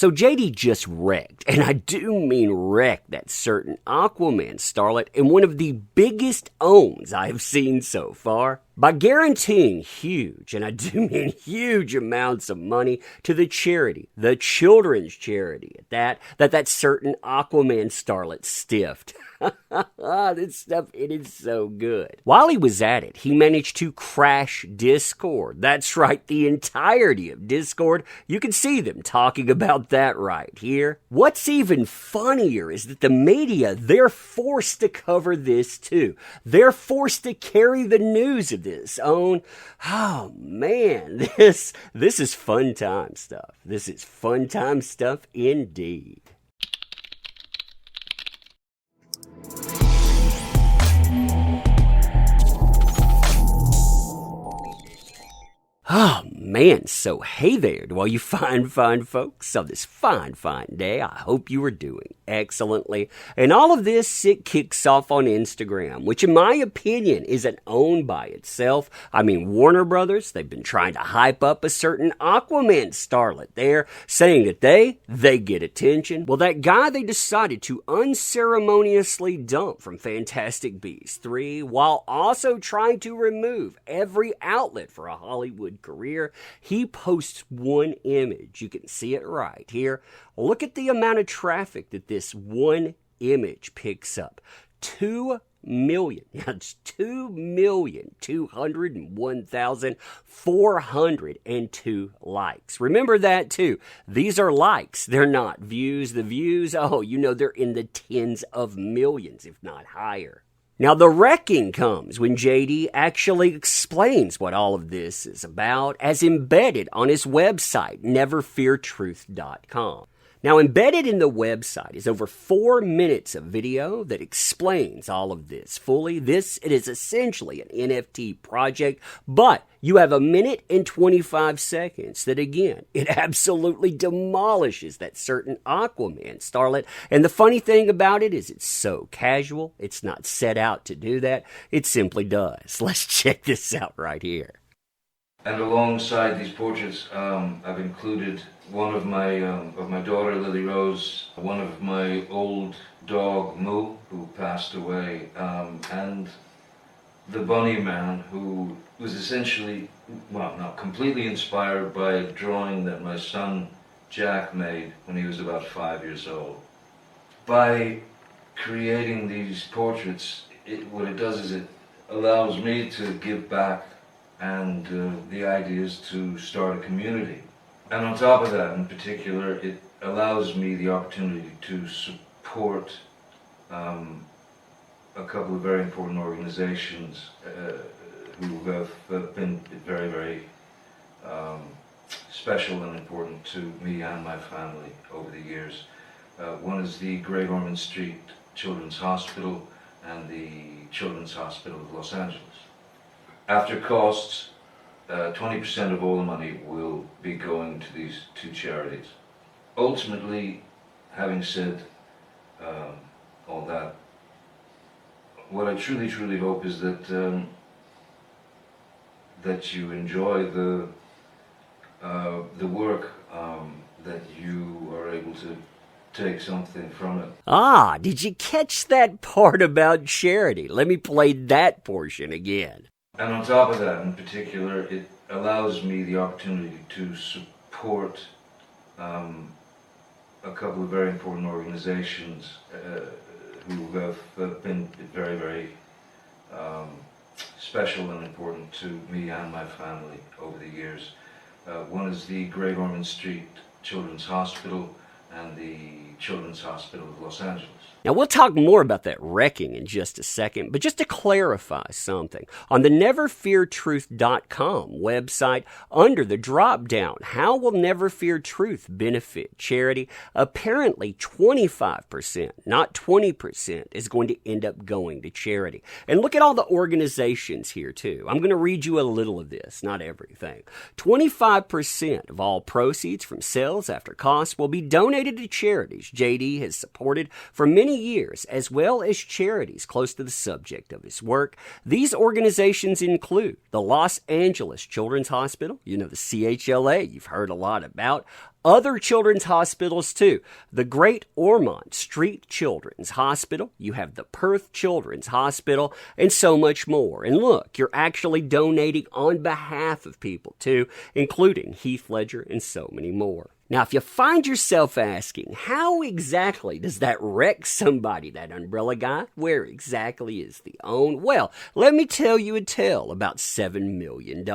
So JD just wrecked, and I do mean wrecked, that certain Aquaman starlet in one of the biggest owns I have seen so far, by guaranteeing huge, and I do mean huge amounts of money to the charity, the children's charity at that certain Aquaman starlet stiffed. This stuff, it is so good. While he was at it, he managed to crash Discord. That's right, the entirety of Discord. You can see them talking about that right here. What's even funnier is that the media, they're forced to cover this too. They're forced to carry the news of this on. Oh man, this is fun time stuff. This is fun time stuff indeed. Oh man, so hey there to all you fine folks on this fine day. I hope you are doing excellently. And all of this, it kicks off on Instagram, which in my opinion isn't owned by itself. I mean, Warner Brothers, they've been trying to hype up a certain Aquaman starlet there, saying that they get attention. Well, that guy they decided to unceremoniously dump from Fantastic Beasts 3 while also trying to remove every outlet for a Hollywood career. He posts one image. You can see it right here. Look at the amount of traffic that this one image picks up. 2 million. That's 2,201,402 likes. Remember that too. These are likes. They're not views. The views, oh, you know, they're in the tens of millions, if not higher. Now, the wrecking comes when JD actually explains what all of this is about as embedded on his website, neverfeartruth.com. Now, embedded in the website is over 4 minutes of video that explains all of this fully. It is essentially an NFT project, but you have 1 minute and 25 seconds that, again, it absolutely demolishes that certain Aquaman starlet. And the funny thing about it is it's so casual. It's not set out to do that. It simply does. Let's check this out right here. And alongside these portraits, I've included one of my daughter Lily Rose, one of my old dog Moo, who passed away, and the Bunny Man, who was essentially, well, not completely inspired by a drawing that my son Jack made when he was about 5 years old. By creating these portraits, what it does is it allows me to give back. And the idea is to start a community. And on top of that, in particular, it allows me the opportunity to support a couple of very important organizations who have been very, very special and important to me and my family over the years. One is the Great Ormond Street Children's Hospital and the Children's Hospital of Los Angeles. After costs, 20% of all the money will be going to these two charities. Ultimately, having said all that, what I truly hope is that that you enjoy the work, that you are able to take something from it. Ah, did you catch that part about charity? Let me play that portion again. And on top of that, in particular, it allows me the opportunity to support a couple of very important organizations who have been very, very special and important to me and my family over the years. One is the Great Ormond Street Children's Hospital and the Children's Hospital of Los Angeles. Now, we'll talk more about that wrecking in just a second, but just to clarify something, on the neverfeartruth.com website, under the drop-down, how will Never Fear Truth benefit charity? Apparently, 25%, not 20%, is going to end up going to charity. And look at all the organizations here, too. I'm going to read you a little of this, not everything. 25% of all proceeds from sales after costs will be donated to charities JD has supported for many many years, as well as charities close to the subject of his work. These organizations include the Los Angeles Children's Hospital, the CHLA you've heard a lot about, other children's hospitals too. The Great Ormond Street Children's Hospital, you have the Perth Children's Hospital, and so much more. And look, you're actually donating on behalf of people too, including Heath Ledger and so many more. Now, if you find yourself asking, how exactly does that wreck somebody, that umbrella guy? Where exactly is the own? Well, let me tell you a tale about $7 million.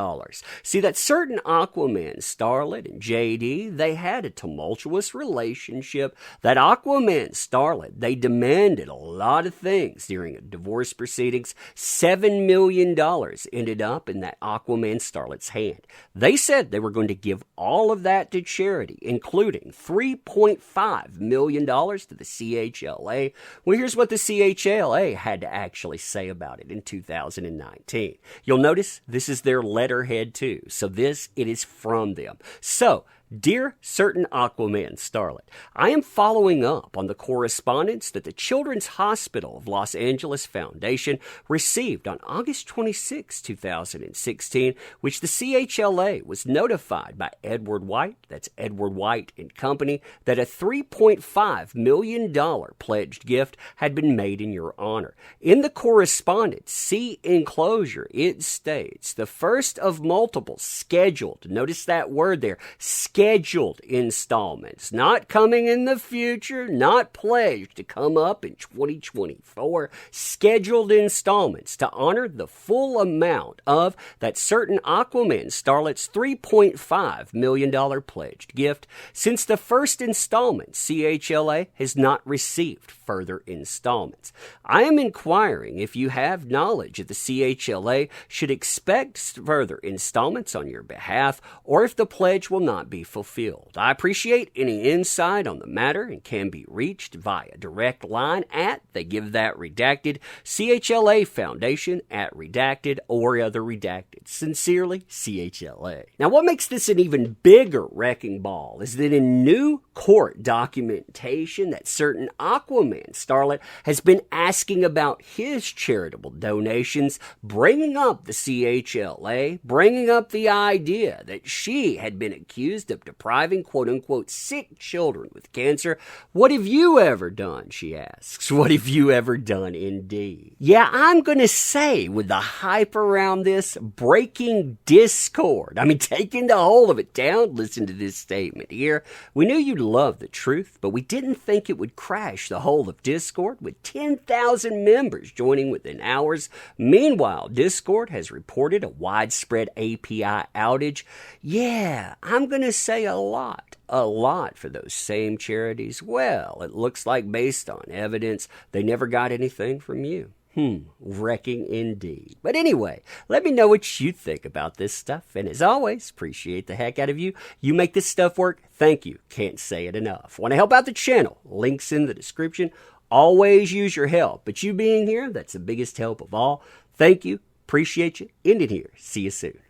See, that certain Aquaman starlet and JD, they had a tumultuous relationship. That Aquaman starlet, they demanded a lot of things during a divorce proceedings. $7 million ended up in that Aquaman starlet's hand. They said they were going to give all of that to charity, including $3.5 million to the CHLA. Well, here's what the CHLA had to actually say about it in 2019. You'll notice this is their letterhead too, so it is from them. So, Dear certain Aquaman starlet, I am following up on the correspondence that the Children's Hospital of Los Angeles Foundation received on August 26, 2016, which the CHLA was notified by Edward White, that's Edward White and Company, that a $3.5 million pledged gift had been made in your honor. In the correspondence, see enclosure, it states, the first of multiple scheduled, notice that word there, scheduled installments, not coming in the future, not pledged to come up in 2024, scheduled installments to honor the full amount of that certain Aquaman starlet's $3.5 million pledged gift. Since the first installment, CHLA has not received further installments. I am inquiring if you have knowledge if the CHLA should expect further installments on your behalf, or if the pledge will not be fulfilled. I appreciate any insight on the matter and can be reached via direct line at, they give that redacted, CHLA Foundation at redacted or other redacted. Sincerely, CHLA. Now, what makes this an even bigger wrecking ball is that in new court documentation, that certain Aquaman starlet has been asking about his charitable donations, bringing up the CHLA, bringing up the idea that she had been accused of depriving quote-unquote sick children with cancer. What have you ever done, she asks. What have you ever done, indeed? Yeah, I'm going to say, with the hype around this, breaking Discord. I mean, taking the whole of it down. Listen to this statement here. We knew you'd love the truth, but we didn't think it would crash the whole of Discord with 10,000 members joining within hours. Meanwhile, Discord has reported a widespread API outage. Yeah, I'm going to say a lot for those same charities. Well, it looks like based on evidence, they never got anything from you. Wrecking indeed. But anyway, let me know what you think about this stuff. And as always, appreciate the heck out of you. You make this stuff work. Thank you. Can't say it enough. Want to help out the channel? Links in the description. Always use your help. But you being here, that's the biggest help of all. Thank you. Appreciate you. End it here. See you soon.